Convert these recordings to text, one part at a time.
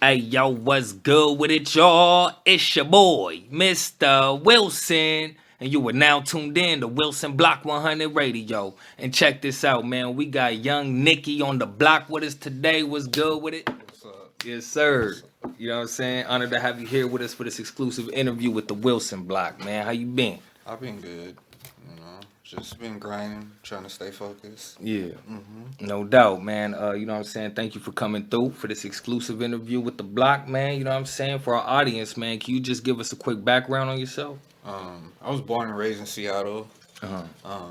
Hey, yo, what's good with it, y'all? It's your boy, Mr. Wilson. And you are now tuned in to Wilson Block 100 Radio. And check this out, man. We got young Nicky on the block with us today. What's good with it? What's up? Yes, sir. You know what I'm saying? Honored to have you here with us for this exclusive interview with the Wilson Block, man. How you been? I've been good. Just been grinding, trying to stay focused. Yeah. No doubt, man. You know what I'm saying? Thank you for coming through for this exclusive interview with the block, man. You know what I'm saying? For our audience, man, can you just give us a quick background on yourself? I was born and raised in Seattle. Uh-huh.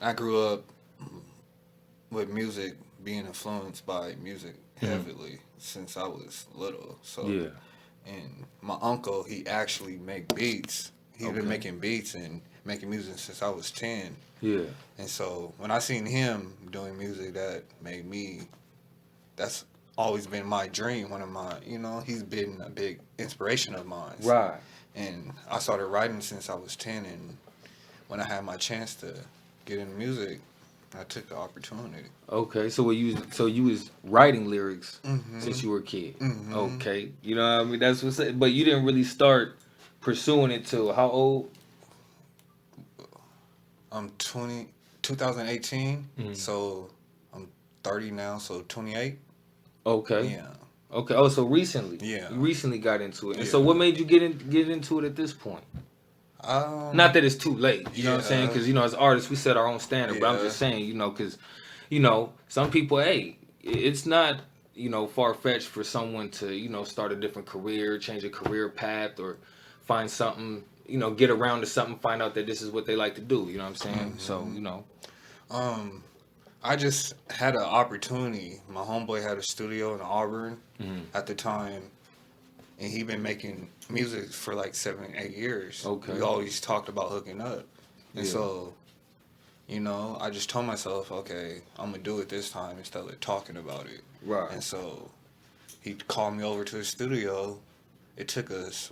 I grew up with music, being influenced by music heavily since I was little. So, Yeah. and my uncle, he actually make beats. He's Okay. been making beats and making music since I was 10. Yeah. And so when I seen him doing music, that made me, that's always been my dream. One of my, he's been a big inspiration of mine. Right. And I started writing since I was 10. And when I had my chance to get into music, I took the opportunity. Okay. So you was writing lyrics since you were a kid. Mhm. Okay. You know what I mean? That's what's but you didn't really start pursuing it till how old? I'm 2018, Mhm. so I'm 30 now, so 28. Okay. Yeah. Okay. Oh, so recently. Yeah. You recently got into it. And Yeah. so what made you get into it at this point? Not that it's too late, you know what I'm saying? Yeah. Because, as artists, we set our own standard. But I'm Yeah. just saying, because, some people, hey, it's not, far-fetched for someone to, start a different career, change a career path, or find something, get around to something, find out that this is what they like to do, you know what I'm saying? So, I just had an opportunity. My homeboy had a studio in Auburn at the time, and he been making music for like 7, 8 years. Okay. We always talked about hooking up, and Yeah. so, I just told myself, okay, I'm gonna do it this time instead of talking about it. Right. And so, he called me over to his studio. It took us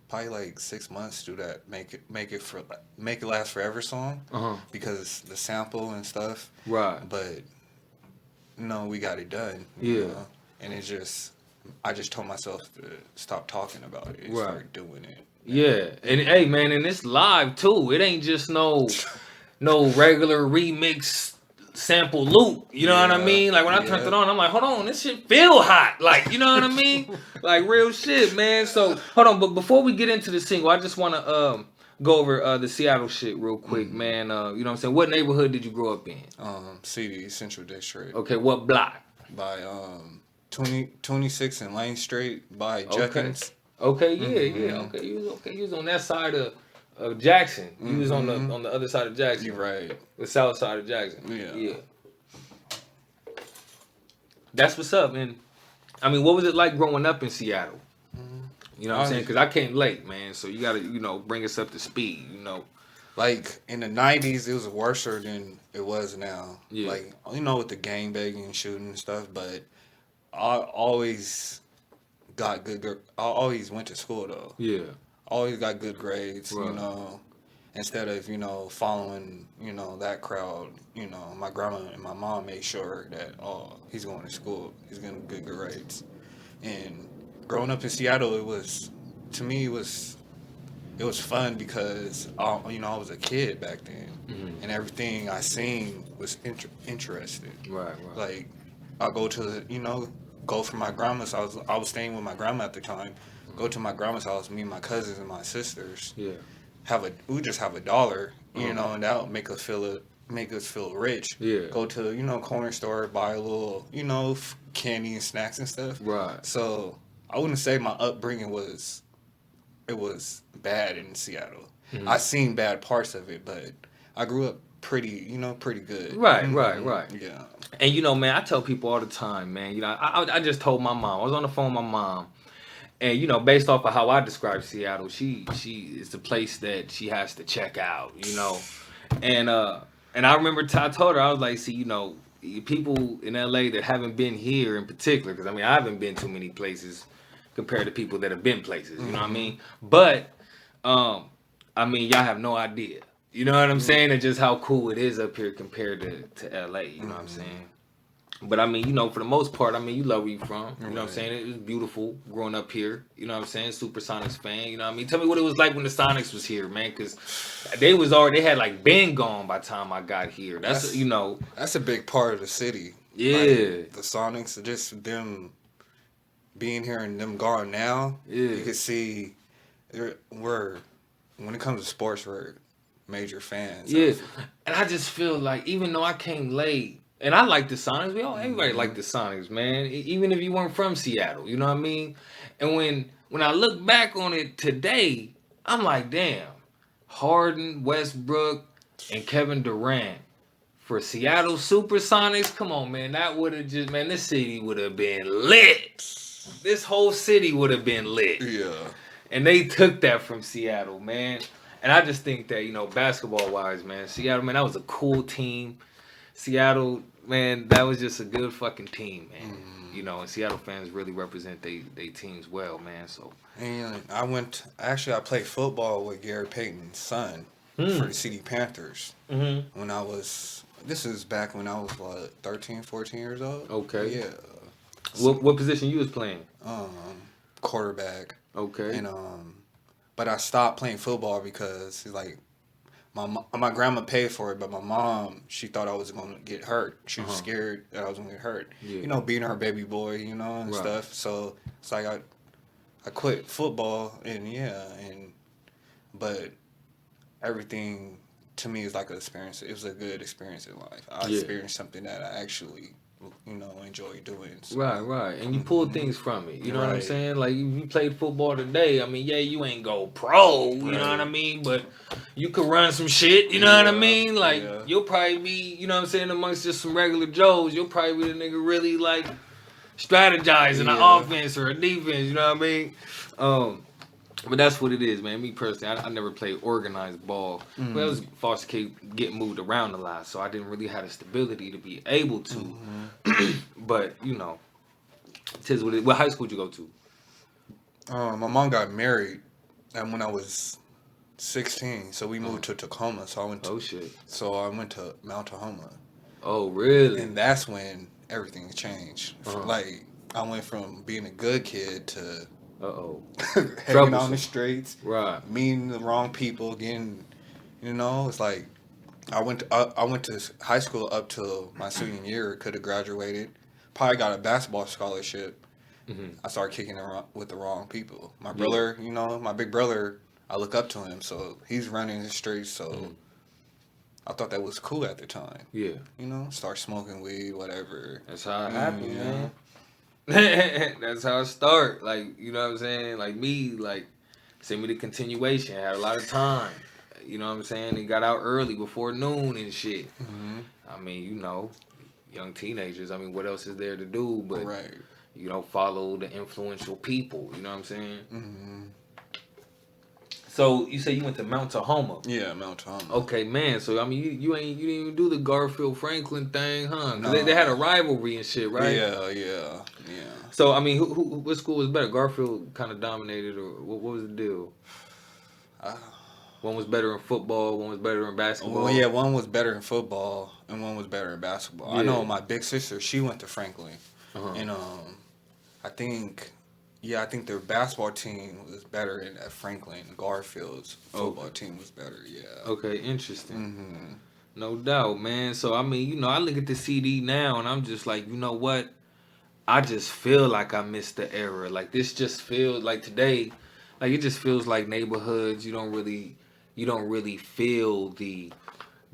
probably like 6 months to do that. Make it last forever song. Uh-huh. Because the sample and stuff. Right. But no, we got it done. Yeah. And I just told myself to stop talking about it and Right. start doing it. Yeah. And, hey, man, and it's live, too. It ain't just no regular remix sample loop. You know what I Yeah, mean? Like, when I turned yeah. it on, I'm like, hold on, this shit feel hot. Like, you know what I mean? Like, real shit, man. So, hold on. But before we get into the single, I just want to go over the Seattle shit real quick, man. You know what I'm saying? What neighborhood did you grow up in? CD, Central District. Okay, what block? By 26 and Lane Street by Jenkins. Okay, yeah. Okay, you was on that side of Jackson. You was on the other side of Jackson. You're right. The south side of Jackson. Yeah. That's what's up, man. I mean, what was it like growing up in Seattle? You know what I'm saying? Because I came late, man. So you got to, bring us up to speed, Like, in the 90s, it was worse than it was now. Yeah. Like, with the gang banging and shooting and stuff, but I always got good. I always went to school, though. Yeah. Always got good grades, Right. Instead of, following, that crowd, my grandma and my mom made sure that, he's going to school. He's getting good grades. And growing up in Seattle, to me, it was fun because, I was a kid back then. And everything I seen was interesting. Right. Like, I go to, go from my grandma's house. I was staying with my grandma at the time. Go to my grandma's house, me and my cousins and my sisters. Yeah. We just have $1, and that would make us feel rich. Yeah. Go to, corner store, buy a little, candy and snacks and stuff. Right. So I wouldn't say my upbringing was bad in Seattle. I seen bad parts of it, but I grew up pretty good. Right. Yeah. And man, I tell people all the time, man. I just told my mom. I was on the phone with my mom, and based off of how I describe Seattle, she is the place that she has to check out. And I remember I told her, I was like, see, people in LA that haven't been here in particular, because I haven't been too many places compared to people that have been places. You know what I mean? But y'all have no idea. You know what I'm saying? And just how cool it is up here compared to LA. You know what I'm saying? But I mean, you know, for the most part, I mean, you love where you from. You know what I'm Right. saying? It was beautiful growing up here. You know what I'm saying? Supersonics fan. You know what I mean? Tell me what it was like when the Sonics was here, man. Because they had like been gone by the time I got here. That's, you That's know, that's a big part of the city. yeah, Like the Sonics, just them being here and them gone now. yeah, You can see we're when it comes to sports, we're major fans yeah. of. And I just feel like even though I came late, and I like the Sonics, everybody like Mhm. the Sonics, man. Even if you weren't from Seattle, you know what I mean? And when I look back on it today, I'm like, damn. Harden, Westbrook, and Kevin Durant for Seattle Supersonics. Come on, man. That would have just, man, this city would have been lit. This whole city would have been lit. Yeah. And they took that from Seattle, man. And I just think that, you know, basketball wise, man, Seattle, man, that was a cool team. Seattle, man, that was just a good fucking team, man. Mhm. You know, and Seattle fans really represent they teams well, man. So, And I played football with Gary Payton's son for hmm. the City Panthers Mm-hmm. this is back when I was, 13, 14 years old. Okay. Yeah. What position you was playing? Um, Quarterback. Okay. And, but I stopped playing football because, like, my grandma paid for it, but my mom, she thought I was going to get hurt. She was Uh-huh. scared that I was going to get hurt. Yeah. You know, being her baby boy, and Right. stuff. So it's like I quit football, and but everything to me is like an experience. It was a good experience in life. I Yeah. experienced something that I actually, enjoy doing. So, Right. And you pulled mhm. things from it. You know what I'm Right. saying? Like you played football today. I mean, yeah, you ain't go pro, you know what I Right. mean? But you could run some shit, you know what I Yeah, mean? Like yeah. you'll probably be, you know what I'm saying, amongst just some regular Joes, you'll probably be the nigga really like strategizing an Yeah. offense or a defense, you know what I mean? Um But that's what it is, man. Me personally, I never played organized ball. But I was Mm. foster kid getting moved around a lot, so I didn't really have the stability to be able to. Mhm. But you know, tis what it. What high school did you go to? My mom got married, and when I was 16, so we Uh-huh. moved to Tacoma. Oh shit. So I went to Mount Tahoma, Oh really? and that's when everything changed. Uh-huh. Like I went from being a good kid to Uh oh. hanging out on Troublesome. the streets, Right. meeting the wrong people, getting, it's like I went to high school up till my senior year, could have graduated, probably got a basketball scholarship. Mm-hmm. I started kicking around with the wrong people. My Yeah. brother, my big brother, I look up to him, so he's running the streets, so Mhm. I thought that was cool at the time. Yeah. Start smoking weed, whatever. That's how it happened, Yeah. man. That's how it start. Like, you know what I'm saying? Like me, like send me the continuation. Had a lot of time. You know what I'm saying? They got out early before noon and shit. Hmm. I mean, young teenagers. I mean, what else is there to do but Right. follow the influential people. You know what I'm saying? Hmm. So you say you went to Mount Tahoma. Yeah, Mount Tahoma. Okay, man. So I mean, you didn't even do the Garfield Franklin thing, huh? 'Cause No. they had a rivalry and shit, right? Yeah. So I mean, what school was better? Garfield kind of dominated, or what was the deal? Uh, One was better in football, one was better in basketball. well, yeah, one was better in football and one was better in basketball. I Yeah. know my big sister, she went to Franklin, Uh-huh. and I think. Yeah, I think their basketball team was better at Franklin. Garfield's football team was better. Yeah. Okay, interesting. Hmm. No doubt, man. So I mean, I look at the CD now and I'm just like, you know what? I just feel like I missed the era. Like this just feels like today, like it just feels like neighborhoods. You don't really feel the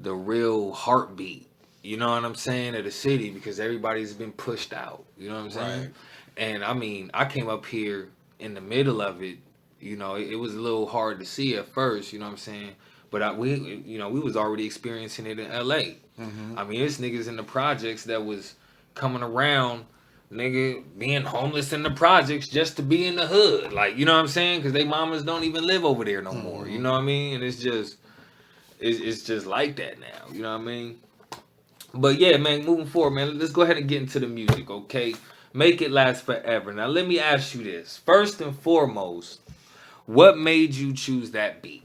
real heartbeat. You know what I'm saying, of the city because everybody's been pushed out. You know what I'm saying? Right. And I mean, I came up here in the middle of it. It was a little hard to see at first. You know what I'm saying? But we was already experiencing it in L.A. Hmm. I mean, it's niggas in the projects that was coming around, nigga, being homeless in the projects just to be in the hood. Like, you know what I'm saying? Because they mamas don't even live over there no more. You know what I mean? And it's just like that now. You know what I mean? But yeah, man, moving forward, man, let's go ahead and get into the music, okay? Make it last forever. Now, let me ask you this. First and foremost, what made you choose that beat?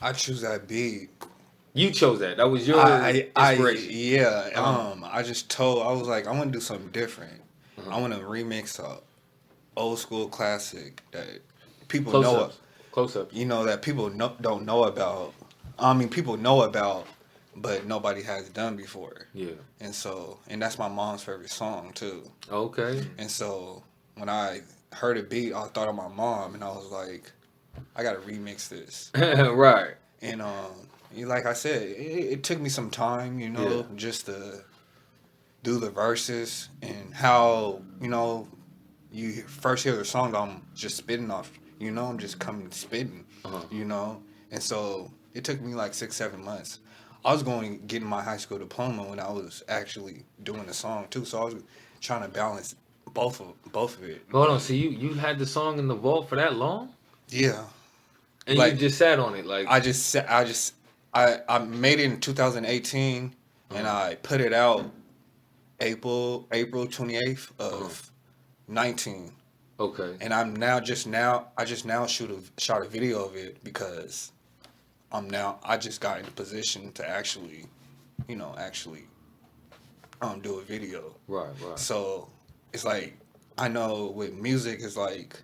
I choose that beat You chose that. That was your inspiration. Yeah. Uh-huh. I was like, I want to do something different. Uh-huh. I want to remix a old school classic that people Close know, ups. Close ups. that people don't know about. I mean, people know about, but nobody has done before. Yeah. And that's my mom's favorite song too. Okay. And so when I heard a beat, I thought of my mom, and I was like, I gotta remix this. Right. And like I said, it took me some time, Yeah. just to do the verses and how you first hear the song. I'm just spitting off, I'm just coming spitting, Uh-huh. and so it took me like 6 7 months. I was going to get my high school diploma when I was actually doing the song too, so I was trying to balance both of it. Hold on. So you had the song in the vault for that long, Yeah, and you like just sat on it like. I made it in 2018, and Uh-huh. I put it out April 28th Uh-huh. of 19. Okay. And I just now shot a video of it because I just got in the position to actually, actually do a video. Right. Right. So it's like, I know with music, it's like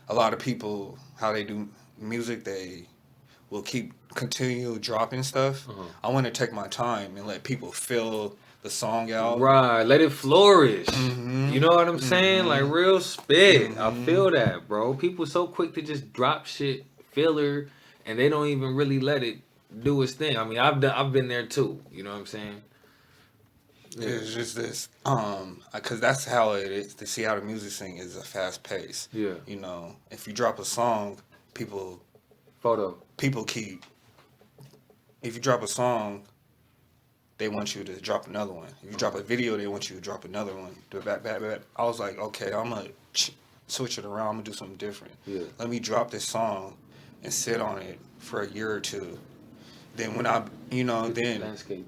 a lot of people, how they do music, they will continue dropping stuff. Uh-huh. I want to take my time and let people feel the song out. Right, let it flourish. Hmm. You know what I'm saying? Like Hmm. real spit. I Hmm. feel that, bro. People so quick to just drop shit, filler, and they don't even really let it do its thing. I mean, I've been there too. You know what I'm saying? Yeah. It's just this, because that's how it is. The Seattle music scene is a fast pace. Yeah. If you drop a song, people Photo. people keep. If you drop a song, they want you to drop another one. If you drop a video, they want you to drop another one. Do it back, back, back. I was like, okay, I'm gonna switch it around. I'm gonna do something different. Yeah. Let me drop this song and sit on it for a year or two. Then when then Landscape.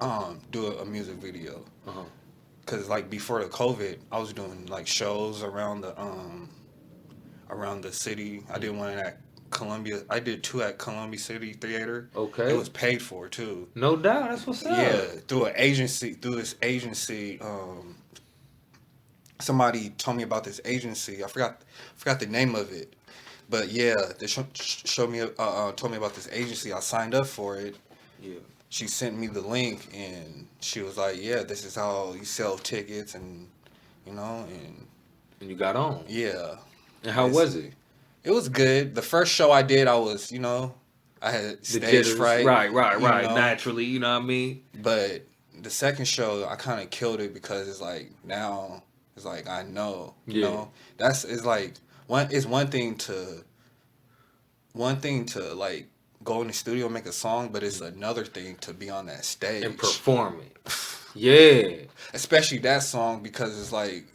do a music video. Uh-huh. Cause like before the COVID, I was doing like shows around the city. I did one at Columbia. I did two at Columbia City Theater. Okay. It was paid for too. No doubt. That's what's up. Yeah, through this agency. Somebody told me about this agency. I forgot the name of it, but yeah, they showed me told me about this agency. I signed up for it. Yeah. She sent me the link, and she was like, "Yeah, this is how you sell tickets," and And you got on. yeah. And how was it? It was good. The first show I did, I was, I had The stage jitters. fright. Right. you know. Naturally, you know what I mean? But the second show, I kind of killed it because it's like now, it's like I know, Yeah. it's like one thing to like go in the studio and make a song, but it's another thing to be on that stage And perform it. Yeah. especially that song because it's like,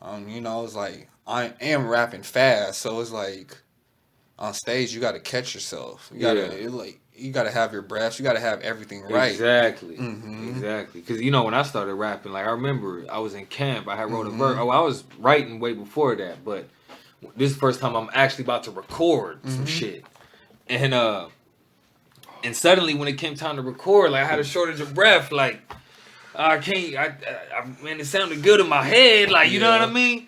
it's like I am rapping fast, so it's like on stage you got to catch yourself. You got to have your breaths. You got to have everything right. Exactly. Mhm. Exactly. Because, when I started rapping, like, I remember I was in camp. I had wrote a Mhm. verse. Oh, I was writing way before that. But this is the first time I'm actually about to record some Mhm. shit. And suddenly when it came time to record, like, I had a shortage of breath. Like, I can't, man, it sounded good in my head. Like, you know what I Yeah. mean?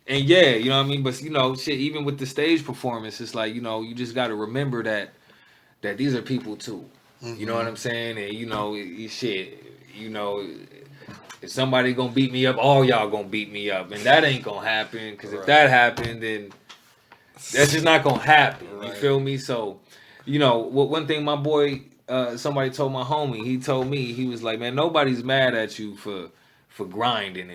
And yeah, you know what I mean? But, shit, even with the stage performance, it's like, you just got to remember that these are people too. You know what I'm saying? And, shit, if somebody gonna beat me up, all y'all gonna beat me up. And that ain't gonna happen. Because if Right. that happened, then that's just not gonna happen. You Right. feel me? So, one thing my boy, somebody told my homie, he told me, he was like, man, nobody's mad at you for grinding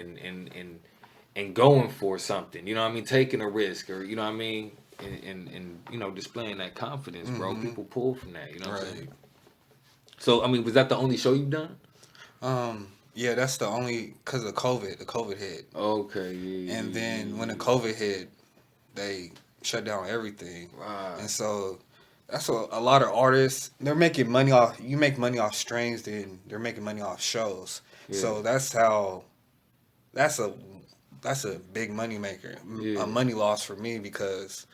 and going for something. You know what I mean? Taking a risk, or you know what I mean? And displaying that confidence, bro. Mhm. People pull from that, you know what I'm Right. saying? So, I mean, was that the only show you've done? Yeah, that's the only because of COVID. The COVID hit, Okay, yeah. and then when the COVID hit, they shut down everything, Right. and so that's a lot of artists. They're making money off. You make money off streams, then they're making money off shows. Yeah. So that's how. That's a big money maker. Yeah. A money loss for me because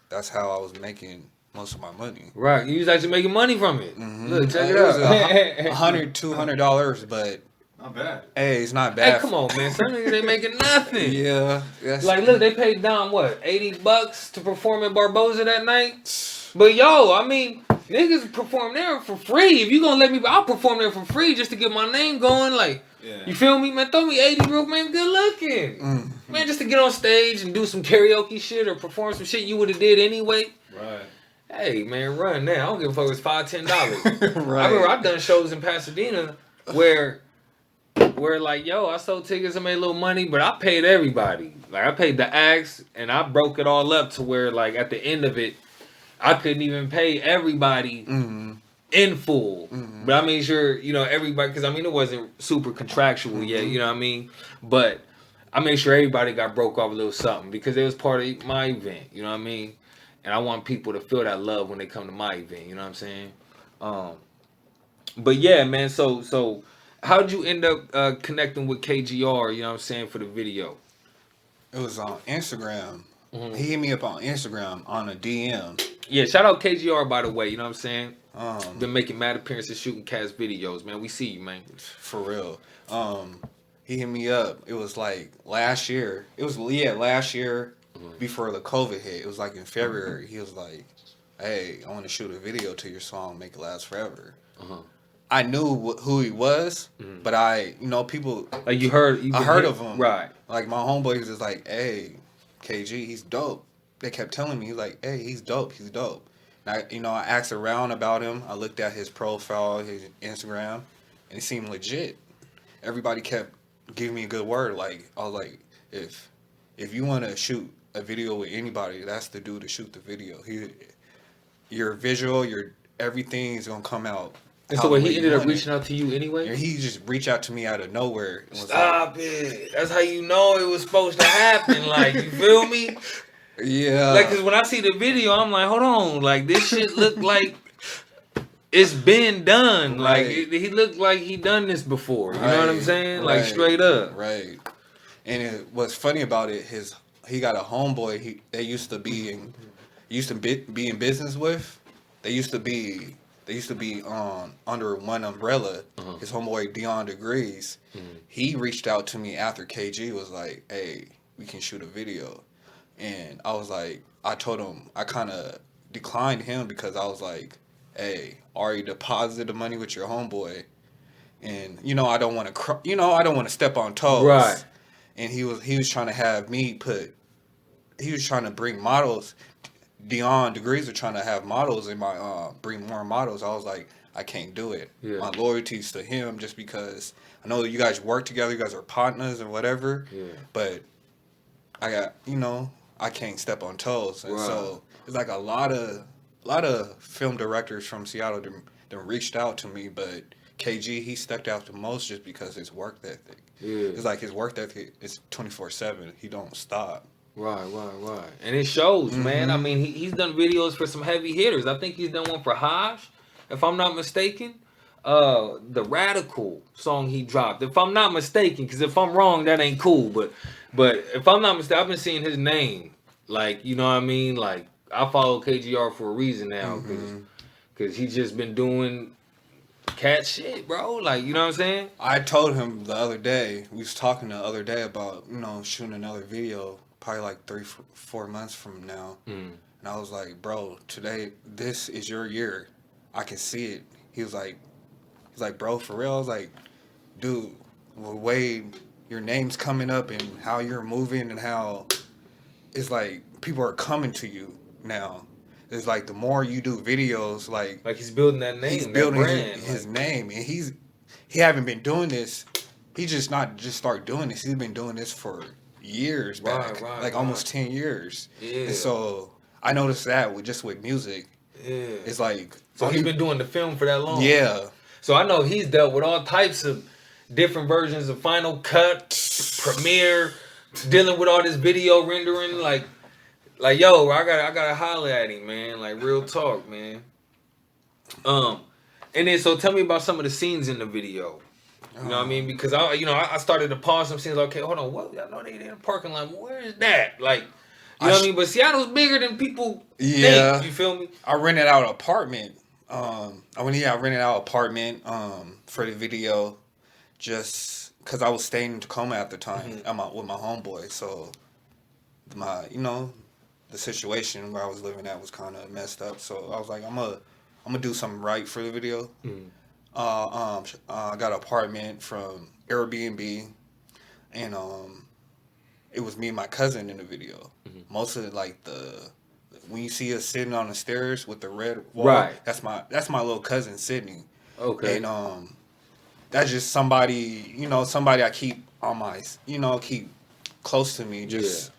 that's how I was making most of my money. Right, you was actually making money from it. Mm-hmm. Look, check it was out. $100, $200, but Not bad. hey, it's not bad. Hey, come on, man. Some niggas ain't making nothing. Yeah, Like, look, they paid Dom what, $80 to perform in Barboza that night. But yo, I mean, niggas perform there for free. If you gonna let me, I'll perform there for free just to get my name going. Like, you feel me, man? Throw me 80 real, man. Good looking, man. Just to get on stage and do some karaoke shit or perform some shit you would have did anyway. Right. Hey, man, run now. I don't give a fuck if it's $5, $10. Right. I remember I've done shows in Pasadena where like, yo, I sold tickets, I made a little money, but I paid everybody. Like, I paid the acts, and I broke it all up to where, like, at the end of it, I couldn't even pay everybody in full. But I made sure, you know, everybody, because, I mean, it wasn't super contractual yet, you know what I mean? But I made sure everybody got broke off a little something because it was part of my event, you know what I mean? And I want people to feel that love when they come to my event, you know what I'm saying? But yeah, man, so how'd you end up connecting with KGR, you know what I'm saying, for the video? It was on Instagram. He hit me up on Instagram on a DM. Yeah, shout out KGR, by the way, you know what I'm saying? Been making mad appearances, shooting cast videos, man. We see you, man. For real. He hit me up. It was like last year. It was, last year before the COVID hit. It was like in February. He was like, hey, I want to shoot a video to your song, Make It Last Forever. I knew who he was, but people... Like, I heard of him. Right. Like, my homeboy was just like, hey, KG, he's dope. They kept telling me, like, hey, he's dope. And I asked around about him. I looked at his profile, his Instagram, and it seemed legit. Everybody kept giving me a good word. Like, I was like, if you want to shoot a video with anybody, that's the dude to shoot the video. Your visual, everything is going to come out. And so he ended up reaching out to you anyway? And he just reached out to me out of nowhere. And was Stop it. That's how you know it was supposed to happen. Like, you feel me? Yeah. Like, because when I see the video, I'm like, hold on. Like, this shit look like it's been done. Like, he looked like he done this before. You know what I'm saying? Like, straight up. Right. And what's funny about it, he got a homeboy they used to be in business with. They used to be under one umbrella. His homeboy Dion Degrees. He reached out to me after KG was like, hey, we can shoot a video. And I was like, I told him, I kind of declined him because I was like, hey, already deposited the money with your homeboy. And, I don't want to step on toes. Right. And he was trying to have me he was trying to bring models. Dion Degrees were trying to have models in my, bring more models. I was like, I can't do it. Yeah. My loyalty's to him just because I know that you guys work together, you guys are partners and whatever. Yeah. But I got, I can't step on toes. And so it's like a lot of film directors from Seattle that reached out to me, but KG, he stuck out the most just because his work ethic. Yeah. It's like his work ethic is 24/7. He don't stop. Right. And it shows, man. I mean, he's done videos for some heavy hitters. I think he's done one for Haj, if I'm not mistaken. The Radical song he dropped, if I'm not mistaken, because if I'm wrong, that ain't cool. But if I'm not mistaken, I've been seeing his name. Like, you know what I mean? Like, I follow KGR for a reason now, because he's just been doing cat shit, bro. Like, you know what I'm saying? I told him the other day, we was talking the other day about, shooting another video, probably like 3-4 months from now. And I was like, bro, today, this is your year. I can see it. He's like, bro, for real? I was like, dude, the way your name's coming up and how you're moving and how it's like people are coming to you now. It's like the more you do videos, like he's building that name, he's building his name, and he haven't been doing this. He just started doing this. He's been doing this for years back, almost 10 years. Yeah. And so I noticed that with music. Yeah. It's like he's been doing the film for that long. Yeah. So I know he's dealt with all types of different versions of Final Cut, Premiere, dealing with all this video rendering, like yo, I gotta holler at him, man. Like, real talk, man. And then so tell me about some of the scenes in the video. You know what I mean? Because I started to pause some scenes. Like, okay, hold on, what? I know they in the parking lot. Where is that? Like, You know what I mean? But Seattle's bigger than people think. You feel me? I rented out an apartment. I rented out an apartment for the video just because I was staying in Tacoma at the time with my homeboy. So the situation where I was living at was kind of messed up. So I was like, I'm gonna do something right for the video. I got an apartment from Airbnb, and it was me and my cousin in the video. Most of when you see us sitting on the stairs with the red wall, that's my little cousin Sydney. Okay. And that's just somebody I keep on my keep close to me just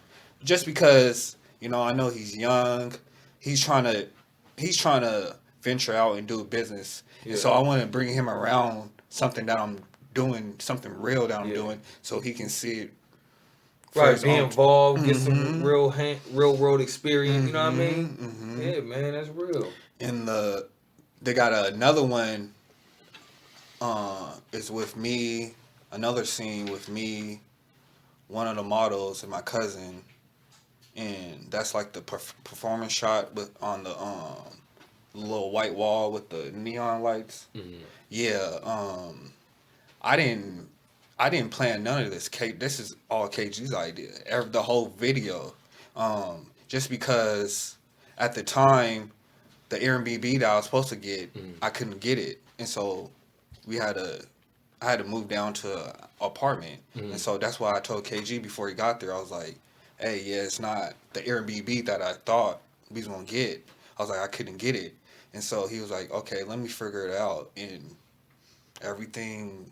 because I know he's young, he's trying to venture out and do business, and so I want to bring him around something that I'm doing, something real that I'm doing, so he can see it. Right, be involved, get some real world experience. You know what I mean? Yeah, man, that's real. And they got another one. It's with me. Another scene with me, one of the models, and my cousin, and that's like the performance shot on the little white wall with the neon lights. Yeah. I didn't plan none of this. This is all KG's idea. The whole video. Just because at the time, the Airbnb that I was supposed to get, I couldn't get it. And so I had to move down to an apartment. And so that's why I told KG before he got there, I was like, hey, yeah, it's not the Airbnb that I thought we was going to get. I was like, I couldn't get it. And so he was like, okay, let me figure it out. And everything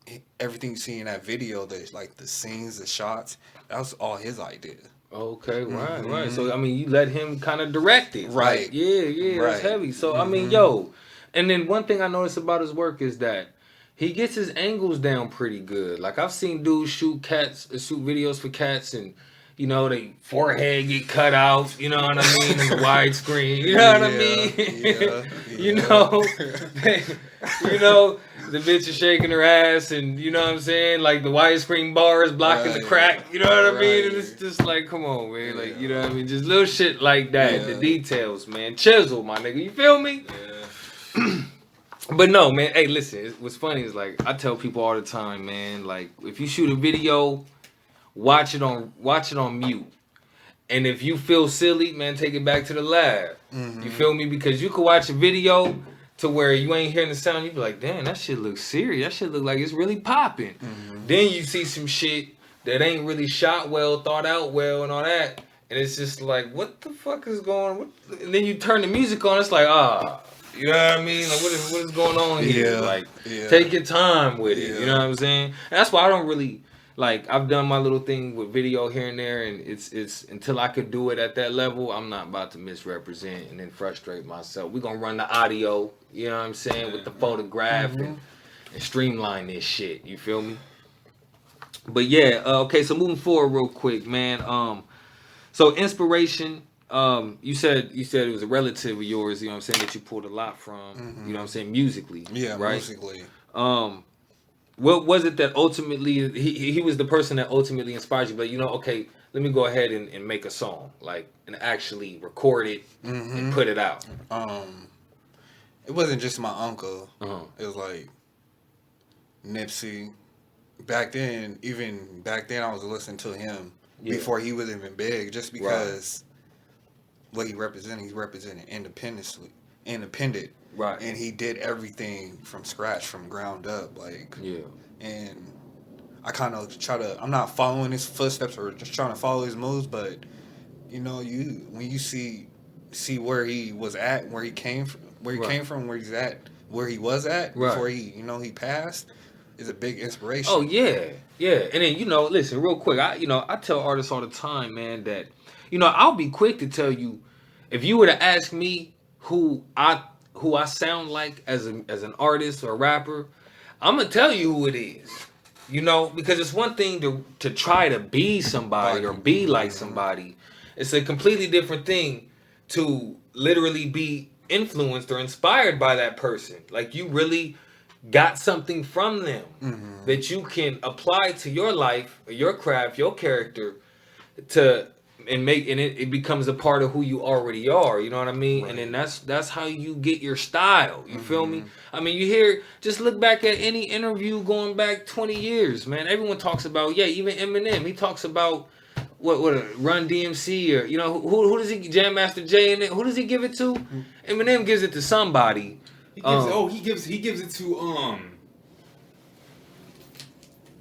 you see in that video, like the scenes, the shots, that was all his idea. Okay, right. So I mean, you let him kind of direct it, right? Like, yeah, that's heavy. So I mean, and then one thing I noticed about his work is that he gets his angles down pretty good. Like I've seen dudes shoot videos for cats, and they forehead get cut out. You know what I mean? In the widescreen. You know what I mean? The bitch is shaking her ass, and you know what I'm saying? Like the widescreen bar is blocking the crack. You know what I mean? And it's just like, come on, man. Like, you know what I mean? Just little shit like that. The details, man. Chisel, my nigga. You feel me? Yeah. But no, man. Hey, listen. What's funny is like I tell people all the time, man. Like if you shoot a video, watch it on mute. And if you feel silly, man, take it back to the lab. You feel me? Because you could watch a video to where you ain't hearing the sound, you be like, damn, that shit looks serious. That shit look like it's really popping. Then you see some shit that ain't really shot well, thought out well, and all that, and it's just like, what the fuck is going on? And then you turn the music on, it's like, you know what I mean? Like, what is going on here? Like, take your time with it. You know what I'm saying? And that's why I don't really, like, I've done my little thing with video here and there, and it's until I could do it at that level, I'm not about to misrepresent and then frustrate myself. We're gonna run the audio, you know what I'm saying, with the photograph and streamline this shit. You feel me? But yeah, okay, so moving forward real quick, man. So inspiration, you said it was a relative of yours, you know what I'm saying, that you pulled a lot from, you know what I'm saying, musically. Yeah, right? Musically. What was it that ultimately he was the person that ultimately inspired you? But okay, let me go ahead and make a song, like, and actually record it and put it out. It wasn't just my uncle. It was like Nipsey. Back then, I was listening to him before he was even big, just because what he represented, he's representing independent. Right. And he did everything from scratch, from ground up, like. Yeah. And I kind of I'm not following his footsteps or just trying to follow his moves, but when you see where he was at, where he came from, where he's at, where he was at before he he passed, is a big inspiration. Oh yeah. And then listen, real quick, I tell artists all the time, man, that I'll be quick to tell you, if you were to ask me who I sound like as an artist or a rapper, I'm gonna tell you who it is. Because it's one thing to try to be somebody or be like somebody. It's a completely different thing to literally be influenced or inspired by that person. Like, you really got something from them that you can apply to your life, or your craft, your character, to and it becomes a part of who you already are. You know what I mean? Right. And then that's how you get your style. You feel me? I mean, you hear, just look back at any interview going back 20 years, man. Everyone talks about, even Eminem. He talks about what Run DMC, or who does he, Jam Master Jay, and who does he give it to? Eminem gives it to somebody. He gives it to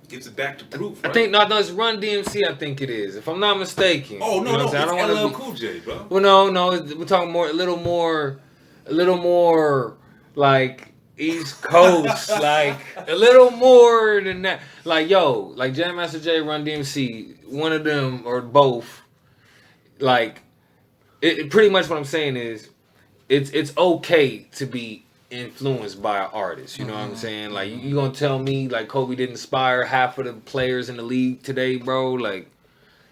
gives it back to Proof. Right? I think no, it's Run DMC. I think it is, if I'm not mistaken. Oh no, it's I don't LL Cool J, bro. Well, no, we're talking a little more like East Coast, like a little more than that. Like like Jam Master Jay, Run DMC, one of them or both. Like, it pretty much what I'm saying is, it's okay to be influenced by an artist. You know what I'm saying? Like, you gonna tell me like Kobe didn't inspire half of the players in the league today, bro? Like,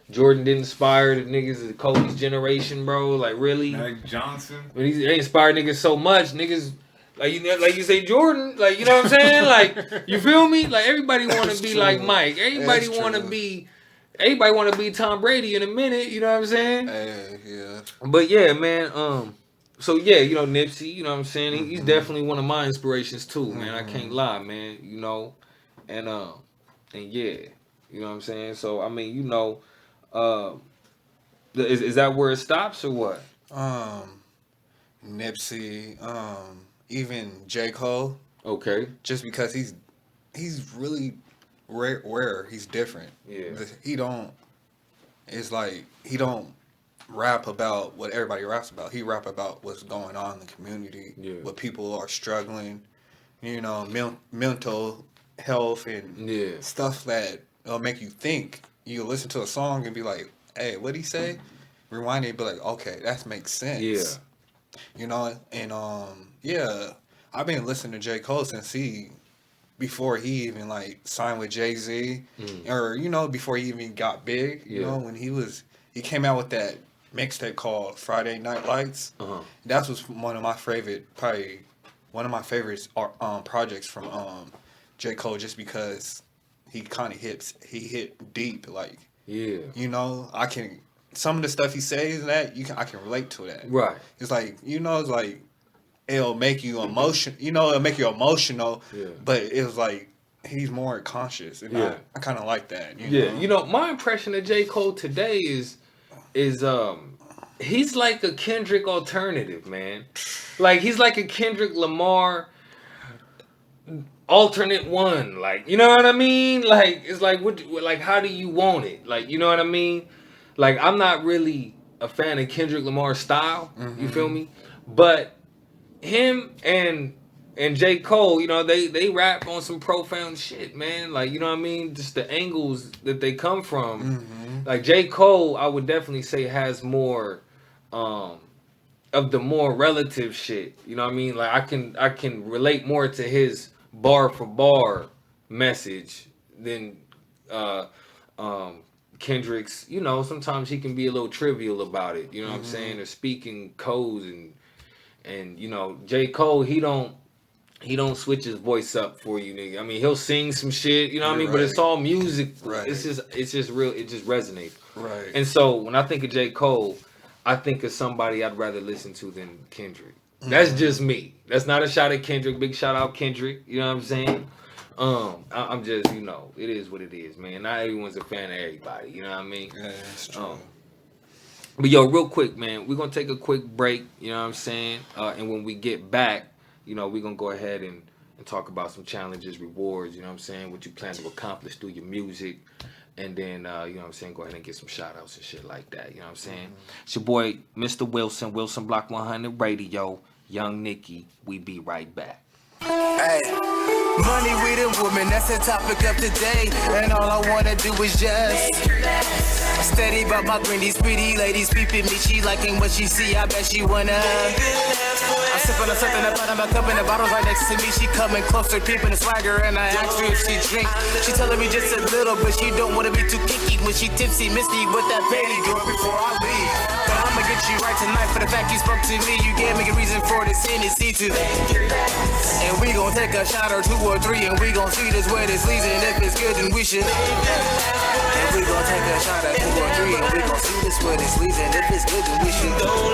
Jordan didn't inspire the niggas of Kobe's generation, bro? Like, really? Magic Johnson. When they inspired niggas so much, niggas like you say Jordan, like, you know what I'm saying? Like, you feel me? Like, everybody want to be true. like Mike. Everybody That's want to true. be. Everybody want to be Tom Brady in a minute. You know what I'm saying? Yeah. But yeah, man. So yeah, Nipsey. You know what I'm saying? He's definitely one of my inspirations too, man. I can't lie, man. And yeah, you know what I'm saying. So I mean, is that where it stops or what? Nipsey, even J. Cole. Okay. Just because he's really rare. He's different. Yeah. He don't rap about what everybody raps about. He rap about what's going on in the community. Yeah. What people are struggling, mental health and stuff that will make you think. You listen to a song and be like, hey, what'd he say? Rewind it and be like, okay, that makes sense. Yeah. I've been listening to J. Cole since before he even like signed with Jay-Z, or before he even got big. When he came out with that mixtape called Friday Night Lights. That was one of my favorite projects from J. Cole, just because he kind of hit deep, like, I can, some of the stuff he says I can relate to that. Right. It's like, it's like, it'll make you emotional, but it was like, he's more conscious, and I kind of like that. My impression of J. Cole today is he's like a Kendrick alternative, man. Like, he's like a Kendrick Lamar alternate one. Like, you know what I mean? Like, it's like, how do you want it? Like, you know what I mean? Like, I'm not really a fan of Kendrick Lamar's style. You feel me? But him and J. Cole, they rap on some profound shit, man. Like, you know what I mean? Just the angles that they come from. Like, J. Cole, I would definitely say, has more of the more relative shit. You know what I mean? Like, I can relate more to his bar for bar message than Kendrick's. Sometimes he can be a little trivial about it. You know what I'm saying? Or speaking codes and J. Cole, he don't switch his voice up for you, nigga. I mean, he'll sing some shit, you know what I mean? But it's all music. Right. It's just real. It just resonates. Right. And so when I think of J. Cole, I think of somebody I'd rather listen to than Kendrick. That's just me. That's not a shot at Kendrick. Big shout out Kendrick. You know what I'm saying? I'm just, it is what it is, man. Not everyone's a fan of everybody. You know what I mean? Yeah, that's true. But yo, real quick, man, we're gonna take a quick break. You know what I'm saying? And when we get back, we're gonna go ahead and talk about some challenges, rewards. You know what I'm saying? What you plan to accomplish through your music. And then, you know what I'm saying, go ahead and get some shout-outs and shit like that. You know what I'm saying? It's your boy, Mr. Wilson Block 100 Radio, Young Nicky. We be right back. Hey, money, weed, and women, that's the topic of today. And all I wanna do is just steady about my green. These pretty ladies peeping me, she liking what she see. I bet she wanna. I'm sipping on something up out of my cup and the bottle's right next to me. She coming closer, peeping the swagger, and I asked her if she drink. She telling me just a little, but she don't wanna be too kinky. When she tipsy, misty with that baby girl before I leave. But I'ma get you right tonight for the fact you spoke to me. You gave me a reason for this Hennessy to. And we gon' take a shot or two or three, and we gon' see this where this leads, and if it's good, then we should. And we gon' take a shot or two or three, and we gon' see this That's what it's leaving. If it's good, then we should go.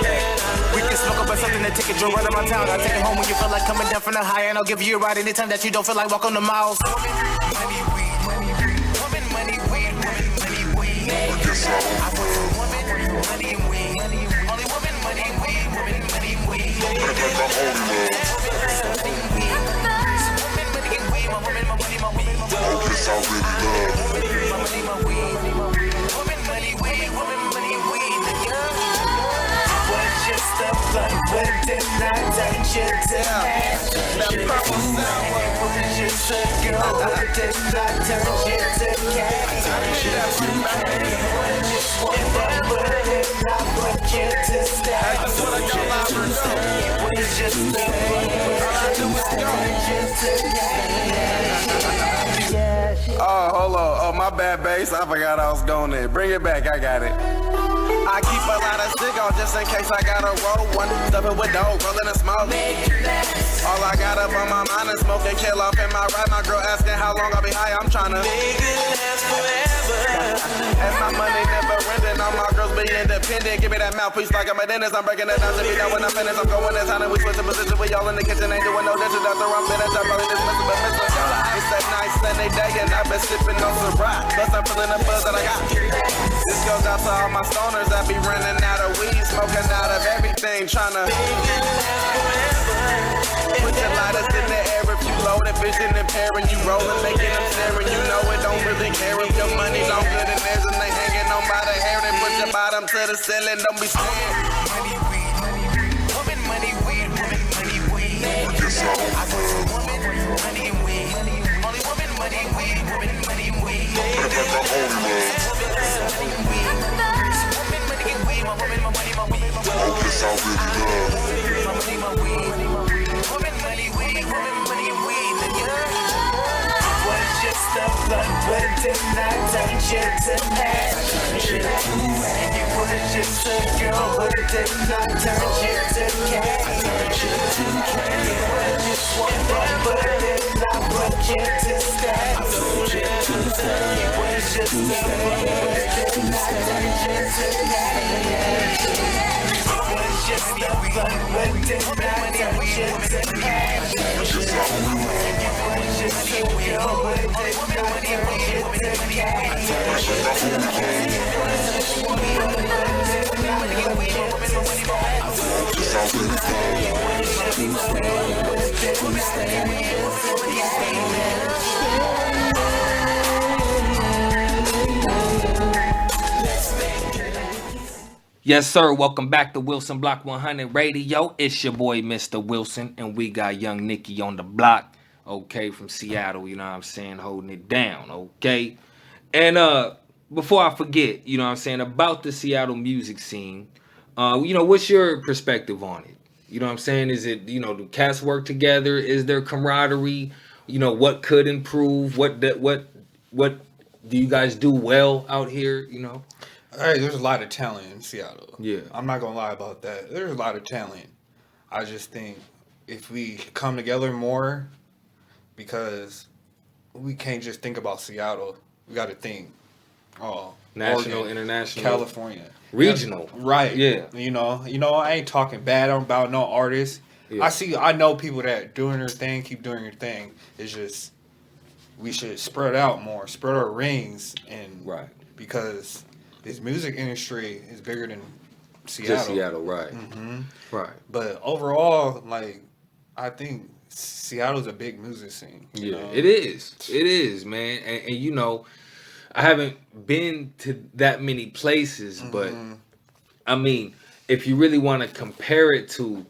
We can smoke up or something to take a joy right around town. I'll take it home when you feel like coming down from the high, and I'll give you a ride anytime that you don't feel like walking the miles. Money, weed, woman, money, weed, money, weed. I want woman, money, and weed. Only woman, money, weed, woman, money, weed. Oh, hold on. Oh, my bad, bass. I forgot I was going there. Bring it back. I got it. I keep a lot of stick on just in case I gotta roll one. Stuffing with dope, rolling the smoke. All I got up on my mind is smoking, kill off in my ride. My girl asking how long I'll be high. I'm trying to make it last forever. And my money never ending. All my girls be independent. Give me that mouthpiece like I'm a dentist. I'm breaking it down to be done when I'm finished. I'm going in town and we switching positions. We all in the kitchen, ain't doing no dishes. After I'm finished, I'm probably dismissing, but missing. It's that nice Sunday day and I've been sipping on some rock. Plus I'm feeling the buzz that I got. This goes out to all my stoners that be running out of weed, smoking out of everything, tryna put your lighters in the air if you loaded, vision impairing, you rolling, making them staring. You know it don't really care if your money longer than theirs and they hanging on by the hair. Then put your bottom to the ceiling, don't be scared. Money, weed, woman, money, weed, woman, money, weed. I want woman, money, and weed. Only woman, money, weed, woman, money, weed. Yes, sir. Welcome back to Wilson Block 100 Radio. It's your boy, Mr. Wilson, and we got young Nicky on the block, okay, from Seattle, you know what I'm saying, holding it down, okay? And before I forget, you know what I'm saying, about the Seattle music scene, what's your perspective on it? You know what I'm saying? Is it, do cats work together? Is there camaraderie? What could improve? What do you guys do well out here, All right, there's a lot of talent in Seattle. Yeah. I'm not gonna lie about that. There's a lot of talent. I just think if we come together more, because we can't just think about Seattle. We got to think, national, Oregon, international, California, regional, right? Yeah. I ain't talking bad about no artists. Yeah. I know people that doing their thing, keep doing their thing. It's just we should spread out more, spread our rings, and Right. because this music industry is bigger than Seattle. Just Seattle, right? Mm-hmm. Right. But overall, I think Seattle's a big music scene. you know? It is. It is, man. And I haven't been to that many places, but I mean, if you really want to compare it to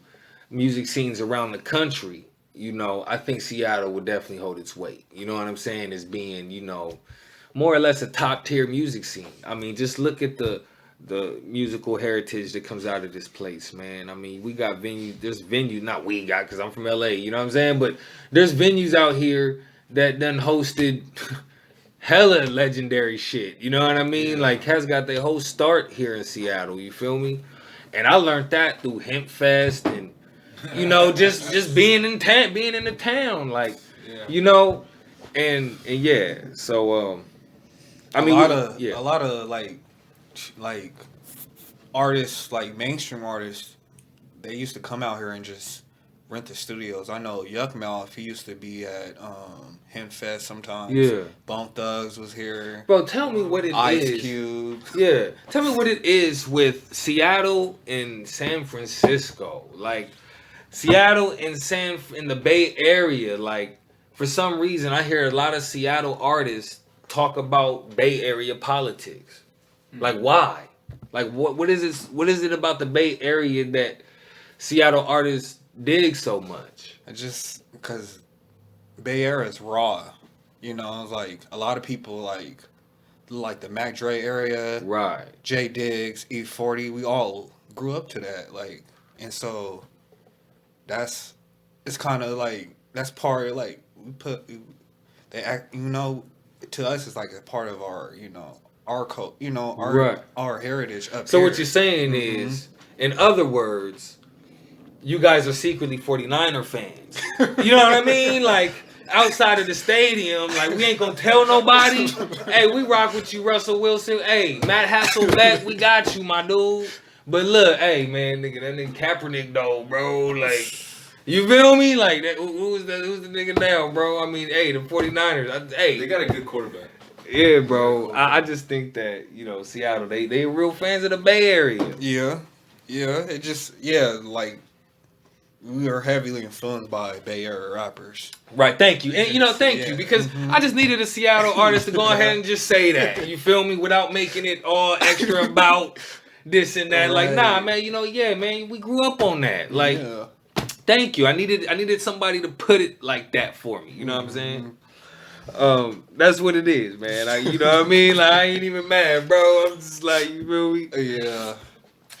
music scenes around the country, I think Seattle would definitely hold its weight. You know what I'm saying? As being, more or less a top tier music scene. I mean, just look at the musical heritage that comes out of this place, man. I mean, we got venues. There's venues, not we got, because I'm from LA. You know what I'm saying? But there's venues out here that done hosted hella legendary shit. You know what I mean? Like, has got their whole start here in Seattle. You feel me? And I learned that through Hemp Fest and just being in the town, like, and yeah. So I mean, a lot of like artists, like mainstream artists, they used to come out here and just rent the studios. I know Yuck Mouth, he used to be at Hempfest sometimes. Yeah. Bone Thugs was here. Bro, tell me what it is. Ice Cube. Yeah. Tell me what it is with Seattle and San Francisco. Like, Seattle and in the Bay Area, like, for some reason, I hear a lot of Seattle artists talk about Bay Area politics. Like, why? Like, what is it? What is it about the Bay Area that Seattle artists dig so much? Just because Bay Area is raw. You know, it's like a lot of people like the Mac Dre area, Right. J Diggs, E40. We all grew up to that, like, and so it's kind of like that's part of, like, they act, you know, to us it's like a part of our, you know, our code, you know, our heritage up So here. what you're saying is, in other words, you guys are secretly 49er fans. You know what I mean? Like, outside of the stadium, like, we ain't gonna tell nobody. Hey, we rock with you, Russell Wilson. Hey, Matt Hasselbeck, we got you, my dude. But look, hey, man, nigga, that nigga Kaepernick, though, bro. Like, you feel me? Like, that, who's the nigga now, bro? I mean, hey, the 49ers. They got a good quarterback. Yeah, bro. I just think that, you know, Seattle, they real fans of the Bay Area. Yeah. It just, like, we are heavily influenced by Bay Area rappers. Right, thank you. And, you know, thank you, because I just needed a Seattle artist to go ahead and just say that. You feel me? Without making it all extra about this and that. Like, nah, man, you know, yeah, man, we grew up on that. Like, thank you. I needed somebody to put it like that for me. You know what I'm saying? That's what it is, man. You know what I mean? Like, I ain't even mad, bro. I'm just like, you feel me? Yeah.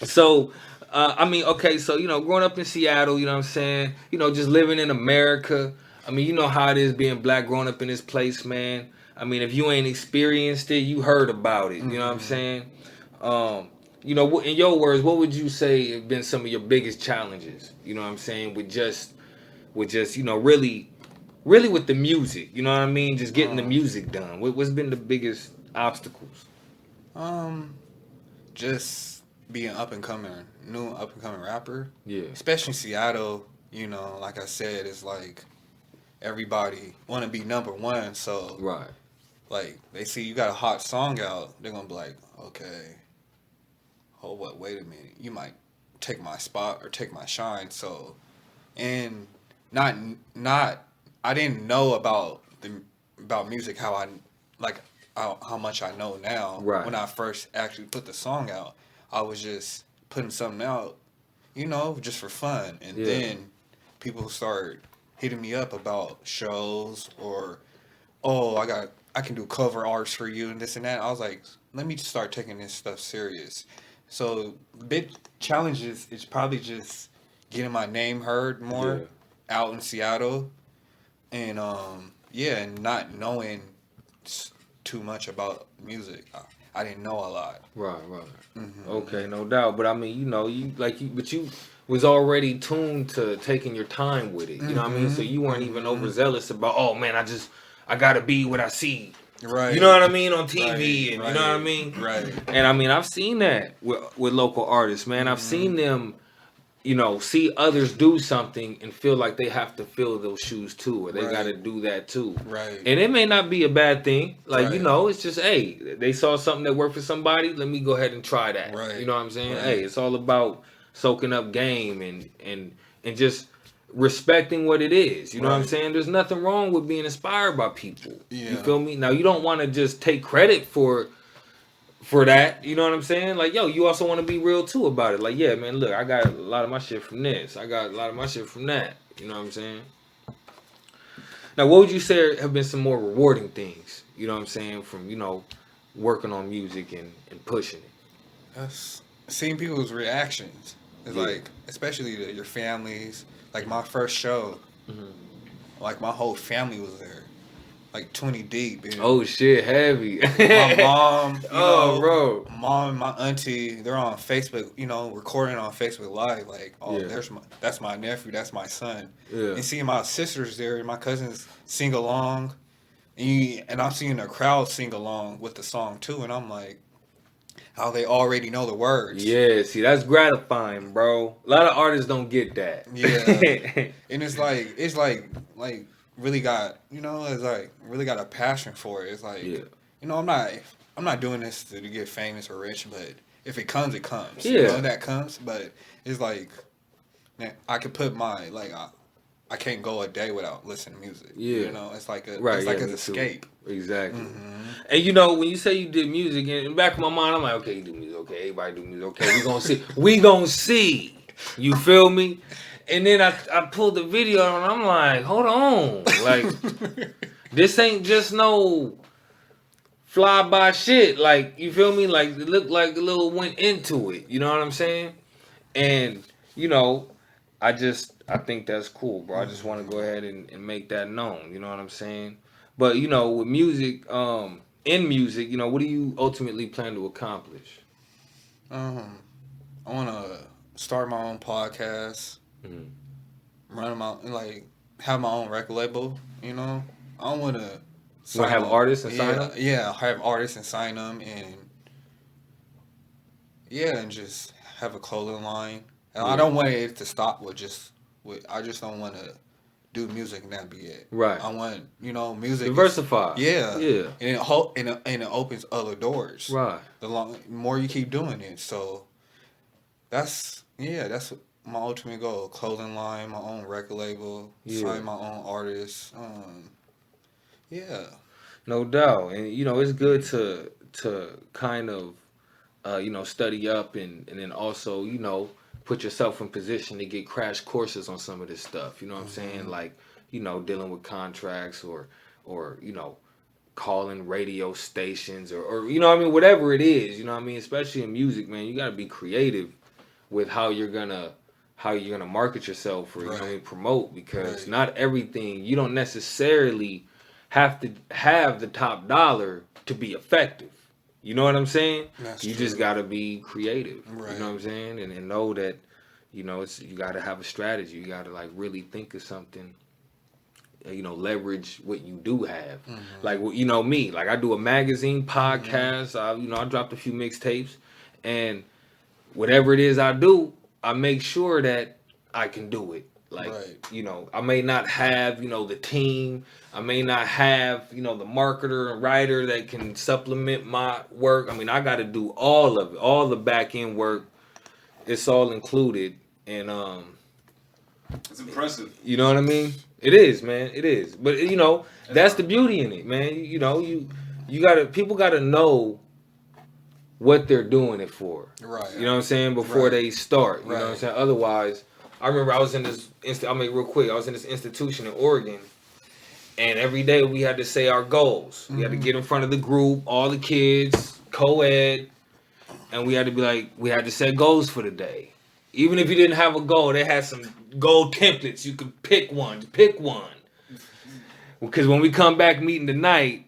So, I mean, okay, so, you know, growing up in Seattle, you know what I'm saying? You know, just living in America. I mean, you know how it is being black growing up in this place, man. I mean, if you ain't experienced it, you heard about it. You know what I'm saying? You know, in your words, what would you say have been some of your biggest challenges? You know what I'm saying? With just, you know, really with the music. You know what I mean? Just getting the music done. What's been the biggest obstacles? Just being new up and coming rapper. Yeah. Especially Seattle, you know, like I said, it's like everybody want to be number one. So, Right. like, they see you got a hot song out, they're going to be like, okay, hold what, wait a minute. You might take my spot or take my shine. So, and I didn't know about music how much I know now. Right. When I first actually put the song out, I was just putting something out, you know, just for fun. And then people start hitting me up about shows or, oh, I can do cover arts for you and this and that. I was like, let me start taking this stuff serious. So big challenges is probably just getting my name heard more out in Seattle. And and not knowing too much about music. I didn't know a lot. Right. Mm-hmm. Okay, no doubt. But I mean, you know, you was already tuned to taking your time with it. You know what I mean? So you weren't even overzealous about, oh man, I gotta be what I see. Right. You know what I mean? On TV Right, and you know what I mean? Right. And I mean, I've seen that with local artists, man. I've seen them, you know, see others do something and feel like they have to fill those shoes too, or they got to do that too. Right. And it may not be a bad thing. Like, you Right. know, it's just, hey, they saw something that worked for somebody. Let me go ahead and try that. Right. You know what I'm saying? Right. Hey, it's all about soaking up game and just respecting what it is. You know what I'm Right. saying? There's nothing wrong with being inspired by people. You Yeah. feel me? Now, you don't want to just take credit for that, you know what I'm saying? Like, yo, you also want to be real too about it. Like, yeah, man, look, I got a lot of my shit from this. I got a lot of my shit from that. You know what I'm saying? Now, what would you say have been some more rewarding things, you know what I'm saying, from, you know, working on music and pushing it? That's seeing people's reactions. It's like, especially your families. Like my first show, like my whole family was there. Like 20 deep. And Oh, shit, heavy. my mom, you know, bro. mom and my auntie, they're on Facebook, you know, recording on Facebook Live. Like, oh, Yeah. that's my nephew, that's my son. Yeah. And seeing my sisters there, my cousins sing along, and I'm seeing the crowd sing along with the song too, and I'm like, how they already know the words. Yeah, see, that's gratifying, bro. A lot of artists don't get that. Yeah. And it's like really got, it's like really got a passion for it. It's like, Yeah. I'm not doing this to get famous or rich, but if it comes, it comes. Yeah. That comes, but it's like, man, I could put I can't go a day without listening to music. Yeah. It's like an me escape. too. Exactly. Mm-hmm. And when you say you did music, in the back of my mind, I'm like, okay, you do music, okay, everybody do music, okay, we gonna see. You feel me? And then I pulled the video and I'm like, hold on, like this ain't just no fly by shit. Like, you feel me? Like, it looked like a little went into it. You know what I'm saying? And I think that's cool, bro. I just want to go ahead and make that known. You know what I'm saying? But with music, in music, what do you ultimately plan to accomplish? I want to start my own podcast, run have my own record label. I don't want to have artists and sign them. Yeah, have artists and sign them, and just have a clothing line. And I don't want it to stop I just don't want to do music and that be it. Right. I want, music. Diversify. Yeah. Yeah. And it opens other doors. Right. The more you keep doing it. So that's my ultimate goal. Clothing line, my own record label, sign my own artists. Yeah. No doubt. And it's good to kind of study up and then also, put yourself in position to get crash courses on some of this stuff. You know what I'm saying? Like, dealing with contracts or calling radio stations or whatever it is, especially in music, man, you got to be creative with how you're going to market yourself or promote, because not everything, you don't necessarily have to have the top dollar to be effective. You know what I'm saying? You just got to be creative. Right. You know what I'm saying? And know that, you got to have a strategy. You got to really think of something, leverage what you do have. Like, me, like I do a magazine podcast. I dropped a few mixtapes, and whatever it is I do, I make sure that I can do it. Like, I may not have, the team. I may not have, the marketer and writer that can supplement my work. I mean, I got to do all of it, all the back end work. It's all included. And, it's impressive. You know what I mean? It is, man. It is. But, that's the beauty in it, man. People got to know what they're doing it for. Right. You know what I'm saying? Before they start. You know what I'm saying? Otherwise, I remember I was in this, I'll make it real quick. I was in this institution in Oregon, and every day we had to say our goals. We had to get in front of the group, all the kids, co-ed, and we had to be like, we had to set goals for the day. Even if you didn't have a goal, they had some goal templates. You could pick one. Because when we come back meeting tonight,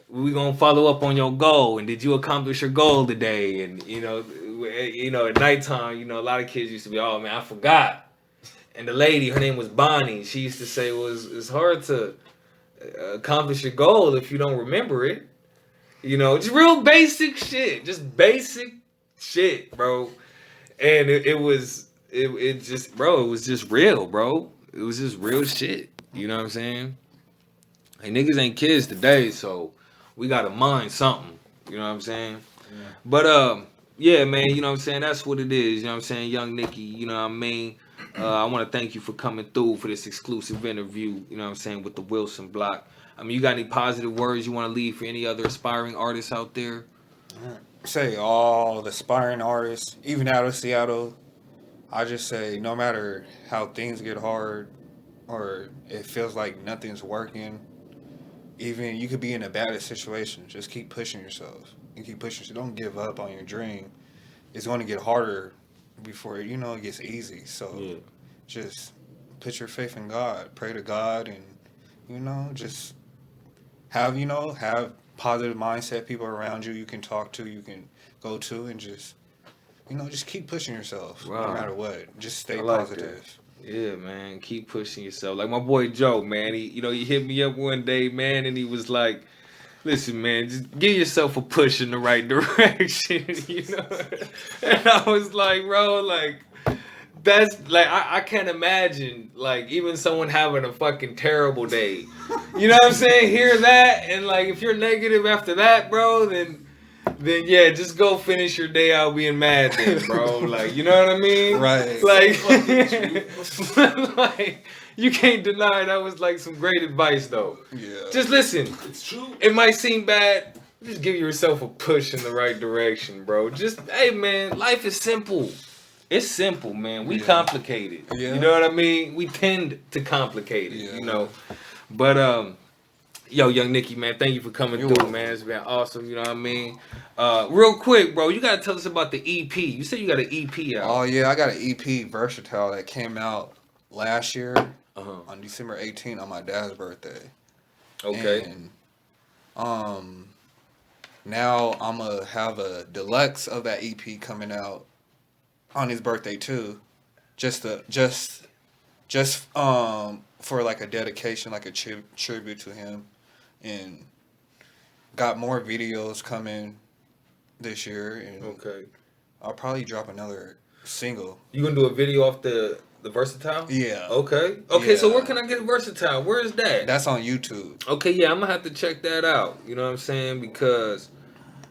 we're going to follow up on your goal. And did you accomplish your goal today? And, at nighttime, a lot of kids used to be, oh, man, I forgot. And the lady, her name was Bonnie, she used to say, it's hard to accomplish your goal if you don't remember it. Just real basic shit. Just basic shit, bro. And it was just real, bro. It was just real shit. You know what I'm saying? Hey, niggas ain't kids today, so we gotta mind something. You know what I'm saying? Yeah. But yeah, man, you know what I'm saying? That's what it is. You know what I'm saying? Young Nicky, you know what I mean? I want to thank you for coming through for this exclusive interview, you know what I'm saying, with the Wilson Block. I mean, you got any positive words you want to leave for any other aspiring artists out there? Say all the aspiring artists, even out of Seattle, I just say no matter how things get hard or it feels like nothing's working, even you could be in a bad situation, just keep pushing yourself. You keep pushing. Don't give up on your dream. It's going to get harder before it gets easy. So just put your faith in God. Pray to God, and just have positive mindset people around you can talk to, you can go to, and just keep pushing yourself no matter what. Just stay positive. That. Yeah, man, keep pushing yourself. Like my boy Joe, man, he hit me up one day, man, and he was like, Listen, man, just give yourself a push in the right direction, you know? And I was like, bro, like, that's, like, I can't imagine, like, even someone having a fucking terrible day. You know what I'm saying? Hear that, and, like, if you're negative after that, bro, then yeah, just go finish your day out being mad then, bro. Like, you know what I mean? Right. Like, like, you can't deny that was like some great advice though. Yeah. Just listen. It's true. It might seem bad. Just give yourself a push in the right direction, bro. Just, hey man, life is simple. It's simple, man. We complicate it. Yeah. You know what I mean? We tend to complicate it, you know. But yo, young Nicky, man, thank you for coming through, man. It's been awesome, you know what I mean? Real quick, bro, you gotta tell us about the EP. You said you got an EP out. Oh yeah, I got an EP, Versatile, that came out last year on December 18th on my dad's birthday. Okay. And now I'm gonna have a deluxe of that EP coming out on his birthday too, just for like a dedication, like a tribute to him, and got more videos coming this year, and I'll probably drop another single. You gonna do a video off the Versatile? Yeah. Okay. Yeah. So where can I get Versatile? Where is that? That's on YouTube. Okay, yeah, I'm gonna have to check that out. You know what I'm saying? Because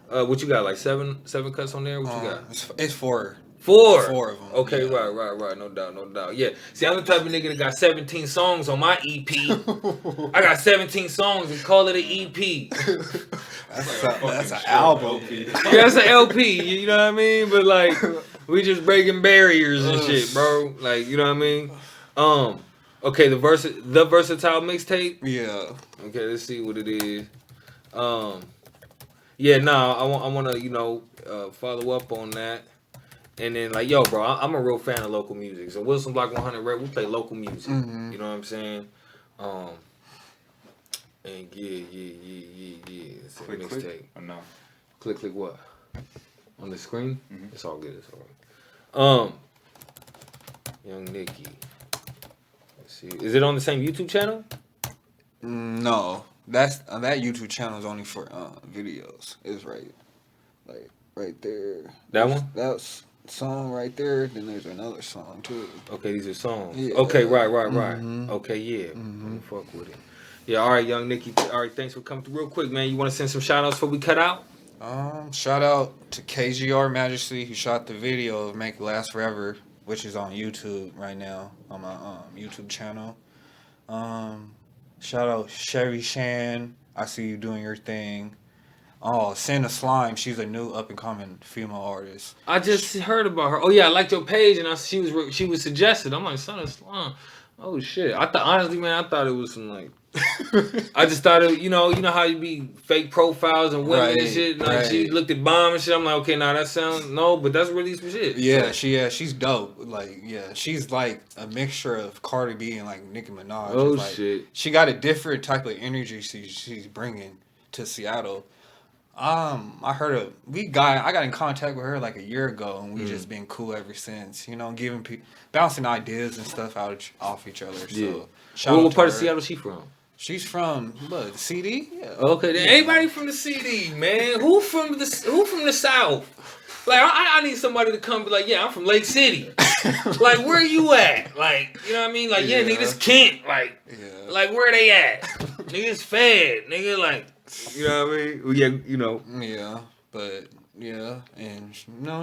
what you got, like seven cuts on there? What you got? It's four. Four of them. Okay, yeah. right. No doubt. Yeah. See, I'm the type of nigga that got 17 songs on my EP. I got 17 songs and call it an EP. That's an album. Yeah, that's an LP. You know what I mean? But like, we just breaking barriers and shit, bro. Like, you know what I mean? Okay, the Versatile mixtape. Yeah. Okay, let's see what it is. Yeah, I want to follow up on that. And then, like, yo, bro, I'm a real fan of local music. So Wilson Block 100 Red, we play local music. Mm-hmm. You know what I'm saying? And yeah. It's a mixtape. Or no? Click what? On the screen? Mm-hmm. It's all good. It's all right. Young Nicky. Let's see. Is it on the same YouTube channel? No, that YouTube channel is only for videos. It's right there. That one? That's song right there. Then there's another song too. Okay, these are songs. Yeah. Okay, right. Mm-hmm. Okay, yeah. Fuck with it. Yeah, all right, young Nicky. All right, thanks for coming through. Real quick, man. You want to send some shout outs before we cut out? Shout out to KGR Majesty who shot the video of Make It Last Forever, which is on YouTube right now on my YouTube channel. Shout out Sherry Shan. I see you doing your thing. Oh, Santa Slime. She's a new up and coming female artist. I just heard about her. Oh yeah, I liked your page, and she was suggested. I'm like, Santa Slime. Oh shit. I thought it was some like. I just thought it, you know how you be fake profiles and women and shit. Like she looked at Bomb and shit. I'm like, okay, that sounds but that's really some shit. Yeah, she's dope. Like, yeah, she's like a mixture of Cardi B and like Nicki Minaj. Oh like, shit. She got a different type of energy she's bringing to Seattle. I got in contact with her like a year ago, and we just been cool ever since. You know, giving bouncing ideas and stuff off each other. So, what part of Seattle she from? She's from the CD. Yeah. Okay, then anybody from the CD, man? Who from the South? Like, I need somebody to come be like, yeah, I'm from Lake City. Like, where you at? Like, you know what I mean? Like, yeah nigga, this Kent. Like, like where they at? Nigga, it's Fed. Nigga, like. You know what I mean? Well, yeah, you know. Yeah, but yeah, and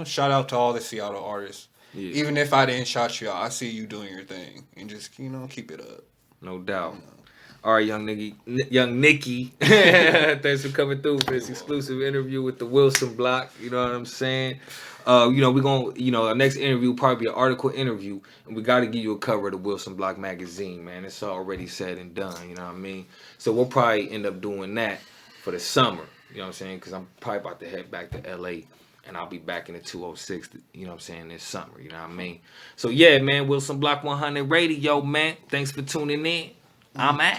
shout out to all the Seattle artists. Yeah. Even if I didn't shout you out, I see you doing your thing, and just keep it up. No doubt. All right, young Nicky. Thanks for coming through for this exclusive interview with the Wilson Block. You know what I'm saying? We're gonna, our next interview will probably be an article interview, and we got to give you a cover of the Wilson Block magazine, man. It's already said and done. You know what I mean? So we'll probably end up doing that for the summer. You know what I'm saying? Because I'm probably about to head back to LA, and I'll be back in the 206. You know what I'm saying? This summer. You know what I mean? So yeah, man. Wilson Block 100 Radio, man. Thanks for tuning in. I'm out.